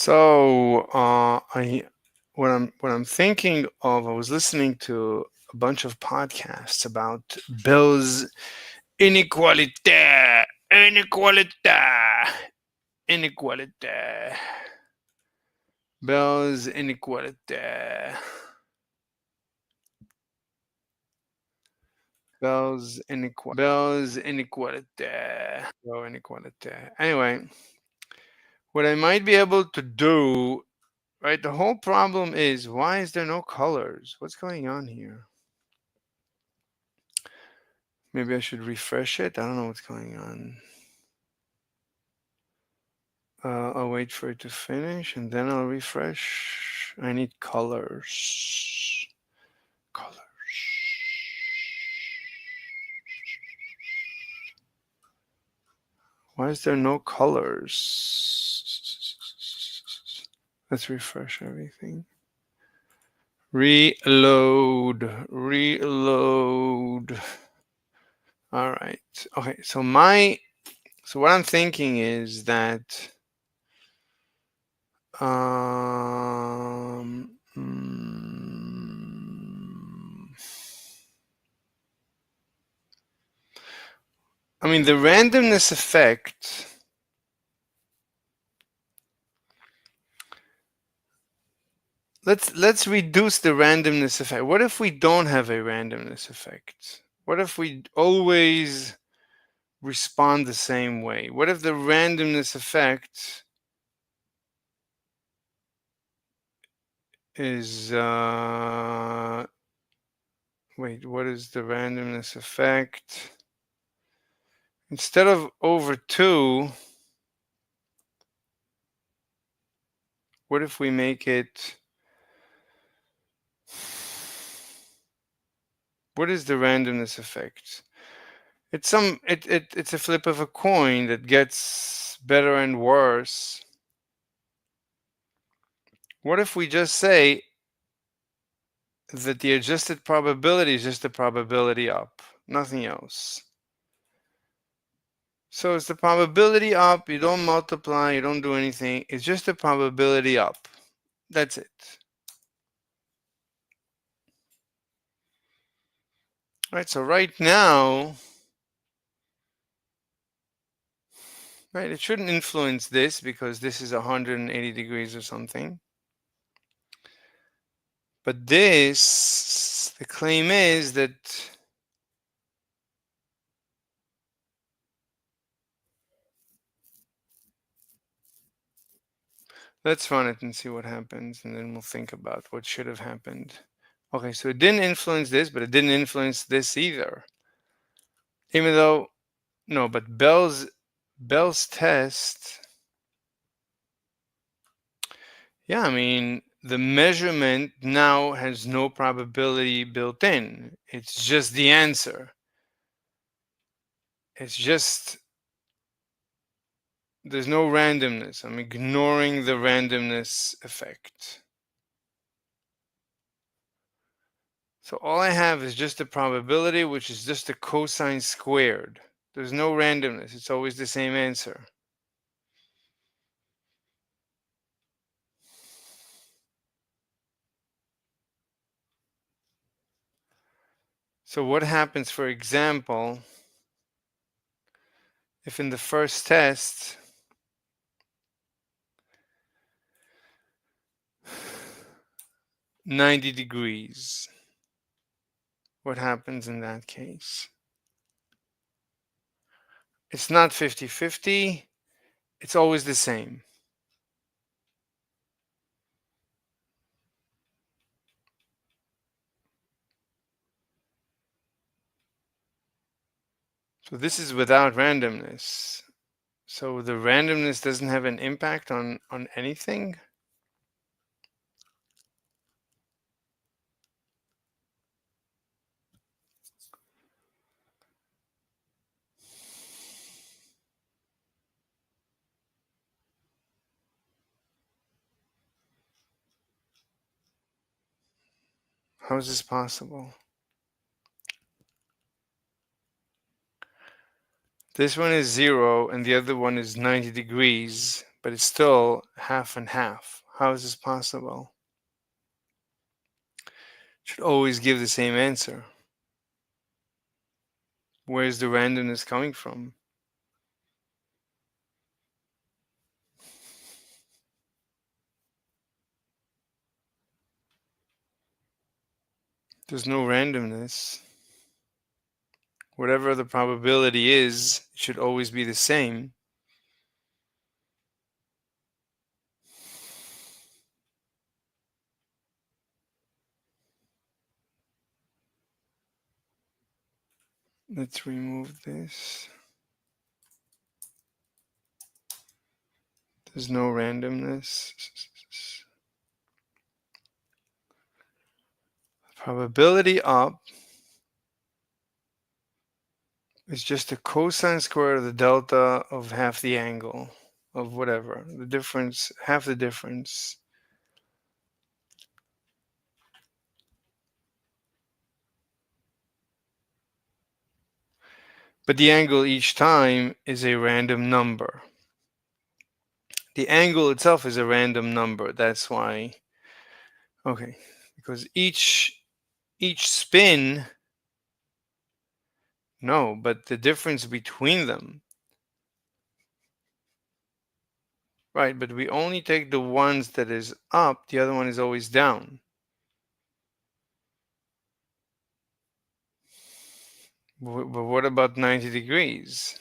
So what I'm thinking of, I was listening to a bunch of podcasts about Bell's inequality, inequality, inequality, Bell's inequality, Bell's inequality, Bell inequality. Anyway, what I might be able to do, right? The whole problem is, why is there no colors? What's going on here? Maybe I should refresh it. I don't know what's going on. I'll wait for it to finish and then I'll refresh. I need colors. Colors. Why is there no colors? Let's refresh everything. Reload. Reload. All right. Okay. So what I'm thinking is that I mean, the randomness effect. Let's reduce the randomness effect. What if we don't have a randomness effect? What if we always respond the same way? What if the randomness effect is wait, what is the randomness effect? Instead of over 2, what if we make it, what is the randomness effect? It's it's a flip of a coin that gets better and worse. What if we just say that the adjusted probability is just the probability up, nothing else? So it's the probability up, you don't multiply, you don't do anything, it's just the probability up. That's it. Right, so right now, right, it shouldn't influence this because this is 180 degrees or something. But this, the claim is that let's run it and see what happens, and then we'll think about what should have happened. Okay, so it didn't influence this, but it didn't influence this either. Even though, no, but Bell's test, yeah, I mean, the measurement now has no probability built in. It's just the answer. It's just, there's no randomness. I'm ignoring the randomness effect. So all I have is just the probability, which is just the cosine squared. There's no randomness. It's always the same answer. So what happens, for example, if in the first test, $90 degrees, what happens in that case? It's not 50-50. It's always the same. So this is without randomness. So the randomness doesn't have an impact on anything. How is this possible? This one is 0 and the other one is 90 degrees, but it's still half and half. How is this possible? Should always give the same answer. Where's the randomness coming from? There's no randomness. Whatever the probability is, it should always be the same. Let's remove this. There's no randomness. Probability up is just the cosine square of the delta of half the angle of whatever. The difference, half the difference. But the angle each time is a random number. The angle itself is a random number. That's why, okay, because each spin, no, but the difference between them, right? But we only take the ones that is up, the other one is always down. But what about 90 degrees?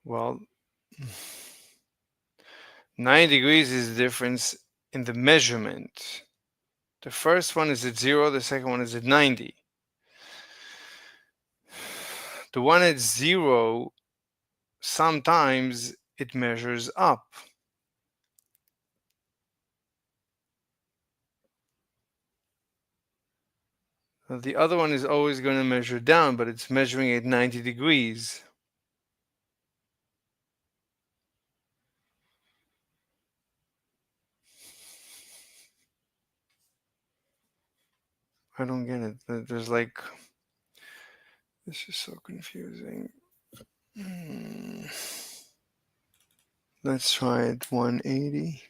Well, 90 degrees is the difference in the measurement. The first one is at 0, the second one is at 90. The one at 0, sometimes it measures up. The other one is always going to measure down, but it's measuring at 90 degrees. I don't get it. There's like, this is so confusing. Let's try it 180.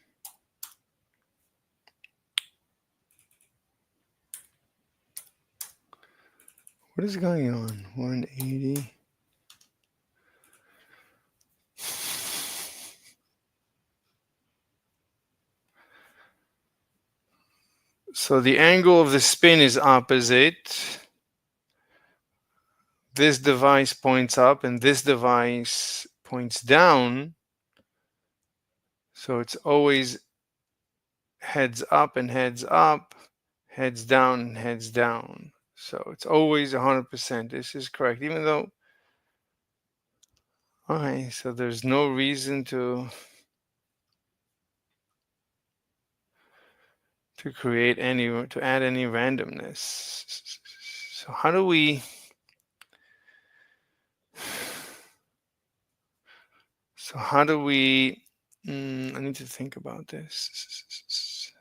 What is going on? 180. So the angle of the spin is opposite. This device points up and this device points down. So it's always heads up and heads up, heads down and heads down. So it's always 100%. This is correct, even though, okay, so there's no reason to create any, to add any randomness. So how do we, I need to think about this.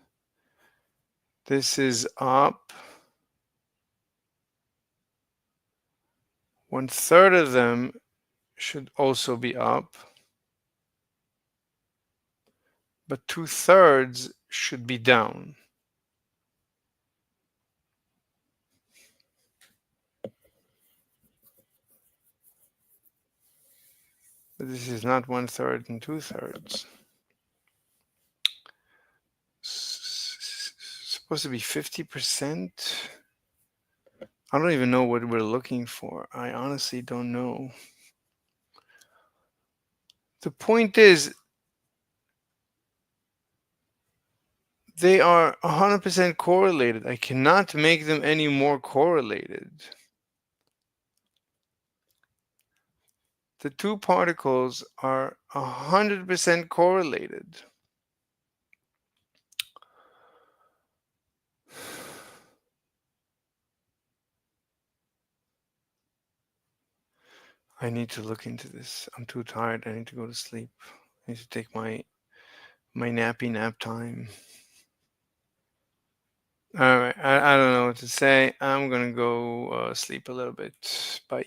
This is up. 1/3 of them should also be up, but 2/3 should be down. But this is not 1/3 and 2/3. Supposed to be 50%. I don't even know what we're looking for. I honestly don't know. The point is, they are 100% correlated. I cannot make them any more correlated. The two particles are 100% correlated. I need to look into this. I'm too tired. I need to go to sleep. I need to take my nappy nap time. All right. I don't know what to say. I'm gonna go sleep a little bit. Bye.